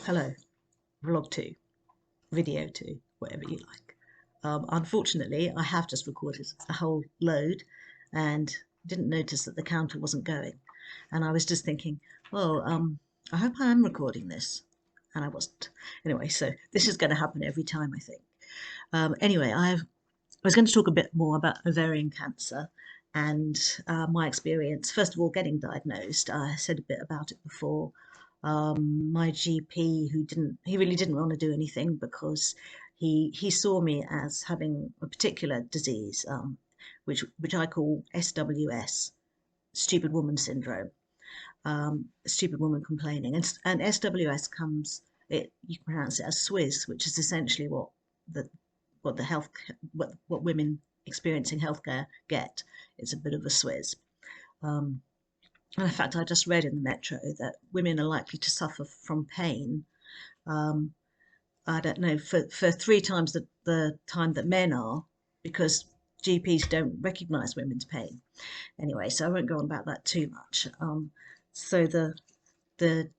Hello, vlog 2, video 2, whatever you like. Unfortunately, I have just recorded a whole load and didn't notice that the counter wasn't going. And I was just thinking, well, I hope I am recording this. And I wasn't. Anyway, so this is going to happen every time, I think. Anyway, I was going to talk a bit more about ovarian cancer and my experience. First of all, getting diagnosed. I said a bit about it before. My GP, he really didn't want to do anything because he saw me as having a particular disease, which I call SWS, stupid woman syndrome, stupid woman complaining, and SWS comes. You can pronounce it as Swizz, which is essentially the what the health what women experiencing healthcare get. It's a bit of a Swizz. Um, and in fact, I just read in the Metro that women are likely to suffer from pain. Um, I don't know for three times the time that men are, because GPs don't recognise women's pain. Anyway, so I won't go on about that too much. So the the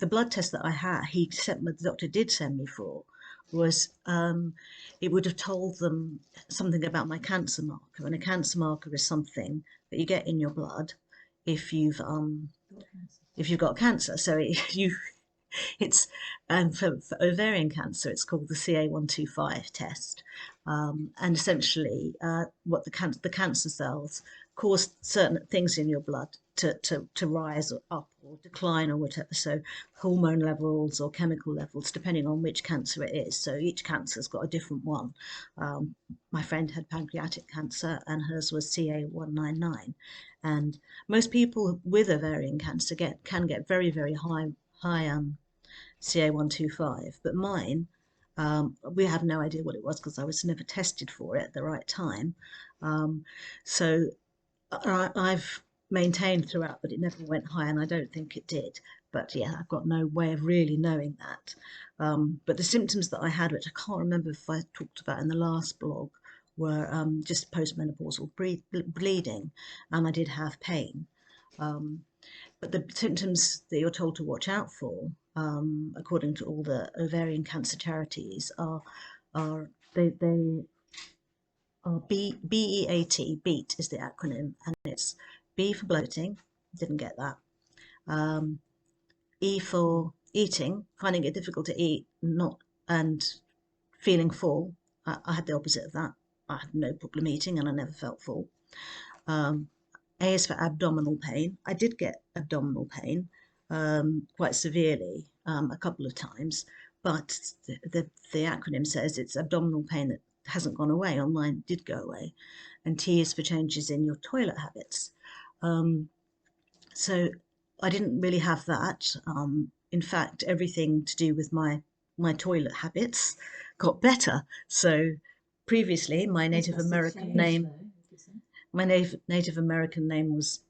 blood test that I had, the doctor did send me for, was it would have told them something about my cancer marker, and a cancer marker is something that you get in your blood if you've got cancer. So it's and for ovarian cancer, it's called the CA125 test, and essentially, what the cancer cells cause certain things in your blood to rise or up or decline or whatever. So hormone levels or chemical levels, depending on which cancer it is. So each cancer's got a different one. My friend had pancreatic cancer, and hers was CA199. And most people with ovarian cancer can get very, very high CA125, but mine, we have no idea what it was because I was never tested for it at the right time. Um, so I've maintained throughout that it never went high, and I don't think it did. But yeah, I've got no way of really knowing that. But the symptoms that I had, which I can't remember if I talked about in the last blog, were just postmenopausal bleeding, and I did have pain. Um, but the symptoms that you're told to watch out for, according to all the ovarian cancer charities, are they are BEAT. BEAT is the acronym, and it's B for bloating. Didn't get that. Um, E for eating, finding it difficult to eat, not and feeling full. I had the opposite of that. I had no problem eating, and I never felt full. Um, A is for abdominal pain. I did get abdominal pain, quite severely, a couple of times, but the acronym says it's abdominal pain that hasn't gone away, or mine did go away. And T is for changes in your toilet habits. Um, so I didn't really have that. In fact, everything to do with my toilet habits got better. So previously, my Native American name was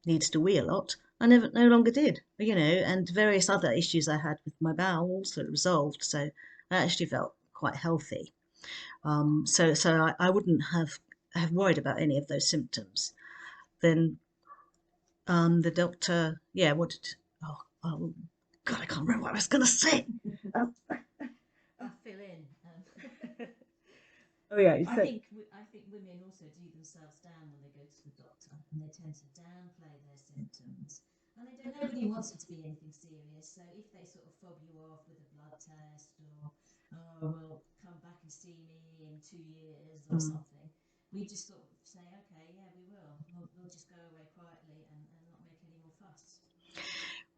needs to wee a lot. I never no longer did, and various other issues I had with my bowel also resolved. So I actually felt quite healthy. So I wouldn't have worried about any of those symptoms. Then the doctor, yeah, what did oh God, I can't remember what I was going to say. Um, I'll fill in. oh yeah, I think women also do themselves down when they go to the doctor, and they tend to downplay their symptoms. And nobody wants it to be anything serious. So if they sort of fob you off with a blood test, or oh well, come back and see me in 2 years or something, we just sort of say, okay, yeah, we will. We'll just go away quietly and not make any more fuss.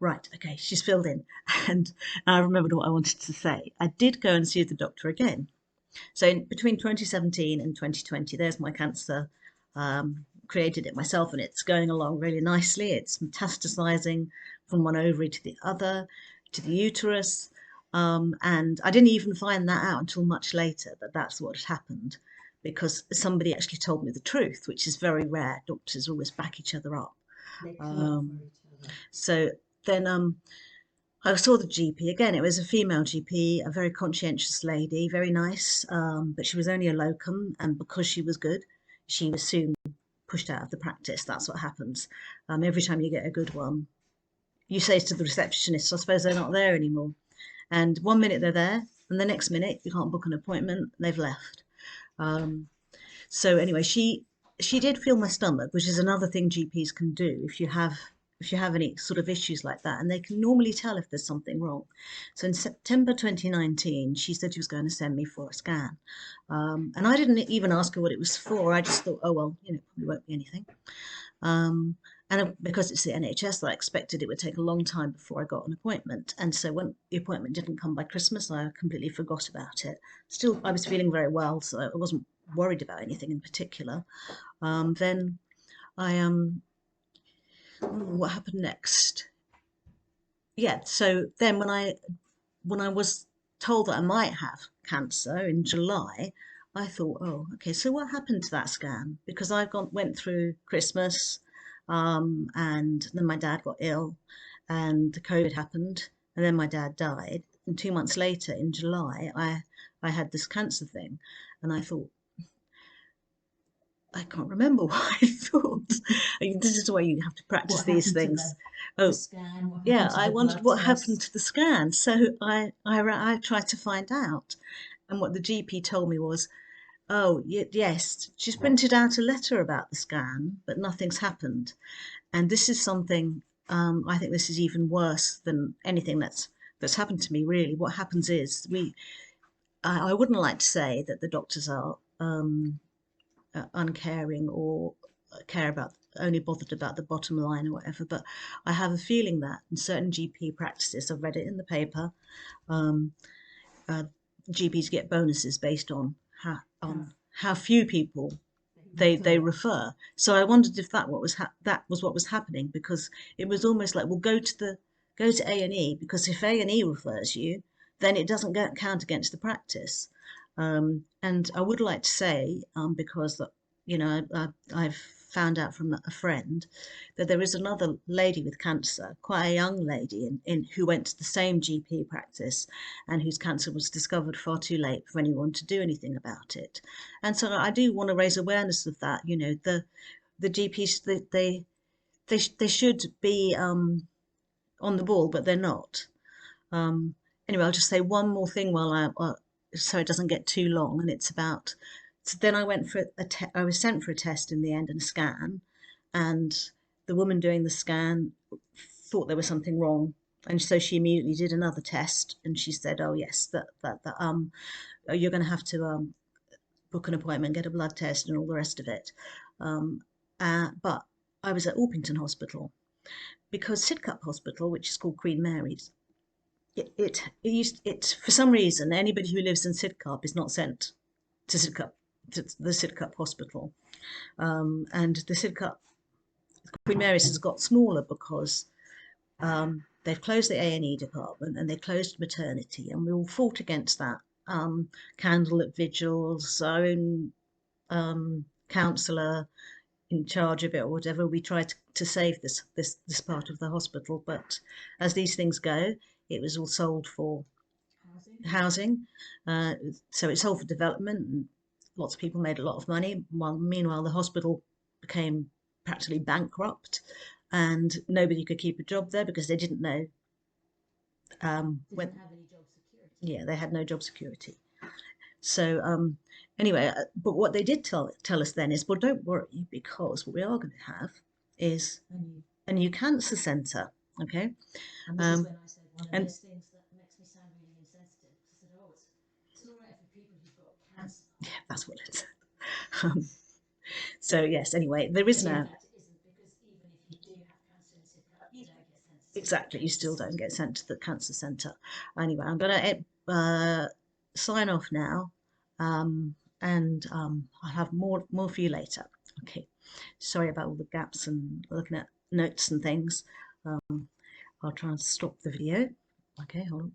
Right, okay, she's filled in. And I remembered what I wanted to say. I did go and see the doctor again. So between 2017 and 2020, there's my cancer. Created it myself, and it's going along really nicely. It's metastasizing from one ovary to the other, to the uterus. And I didn't even find that out until much later, that that's what had happened, because somebody actually told me the truth, which is very rare. Doctors always back each other up. They cover Um, each other. so then I saw the GP again. It was a female GP, a very conscientious lady, very nice, but she was only a locum, and because she was good, she was soon pushed out of the practice. That's what happens. Every time you get a good one, you say to the receptionist, I suppose they're not there anymore. And one minute they're there, and the next minute you can't book an appointment, they've left. Um, so anyway, she did feel my stomach, which is another thing GPs can do if you have any sort of issues like that, and they can normally tell if there's something wrong. So in September 2019, she said she was going to send me for a scan, and I didn't even ask her what it was for. I just thought, oh well, probably won't be anything. Um, and because it's the NHS, I expected it would take a long time before I got an appointment. And so when the appointment didn't come by Christmas, I completely forgot about it. Still, I was feeling very well, so I wasn't worried about anything in particular. Then what happened next? Yeah, so then when I was told that I might have cancer in July, I thought, oh, okay, so what happened to that scan? Because went through Christmas, and then my dad got ill, and the COVID happened, and then my dad died. And 2 months later, in July, I had this cancer thing, and I thought, I can't remember what I thought. This is why you have to practice What these happened to things. the Oh, scan? What yeah, happened to I the wondered blood what happened test? to the scan. So I tried to find out. And what the GP told me was, oh, yes, she's printed out a letter about the scan, but nothing's happened. And this is something, I think this is even worse than anything that's happened to me, really. What happens is I wouldn't like to say that the doctors are uncaring or care about only bothered about the bottom line or whatever, but I have a feeling that in certain GP practices, I've read it in the paper, um, uh, GPs get bonuses based on how few people they refer. So I wondered if that was what was happening, because it was almost like, well, go to A&E, because if A&E refers you, then it doesn't count against the practice. And I would like to say, because I've found out from a friend that there is another lady with cancer, quite a young lady, who went to the same GP practice, and whose cancer was discovered far too late for anyone to do anything about it. And so I do want to raise awareness of that. The GPs, they should be on the ball, but they're not. Um, anyway, I'll just say one more thing so it doesn't get too long, and it's about. So then I went for I was sent for a test in the end, and a scan, and the woman doing the scan thought there was something wrong, and so she immediately did another test, and she said, "Oh yes, that you're going to have to book an appointment, get a blood test, and all the rest of it." Um, but I was at Orpington Hospital, because Sidcup Hospital, which is called Queen Mary's, it for some reason, anybody who lives in Sidcup is not sent to Sidcup, to the Sidcup Hospital, and the Sidcup Queen Mary's has got smaller because they've closed the A&E department, and they closed maternity, and we all fought against that. Candlelit vigils, our own counsellor in charge of it or whatever. We tried to save this part of the hospital, but as these things go, it was all sold for housing. So it sold for development, and lots of people made a lot of money. While meanwhile, the hospital became practically bankrupt, and nobody could keep a job there because they didn't know. Didn't have any job security. Yeah, they had no job security. So anyway, but what they did tell us then is, well, don't worry, because what we are going to have is a new cancer centre. Okay. And this is when I said one of and those things that makes me sound really insensitive. I said, oh, it's all right for people who've got cancer. Yeah, that's what it said. So yes, anyway, there is But in now. fact, it isn't, because even if you do have cancer in Sidcup, you don't get sent to Exactly, you still don't get sent to the cancer centre. Anyway, I'm going to sign off now, and I'll have more for you later. Okay, sorry about all the gaps and looking at notes and things. I'll try and stop the video. Okay, hold on.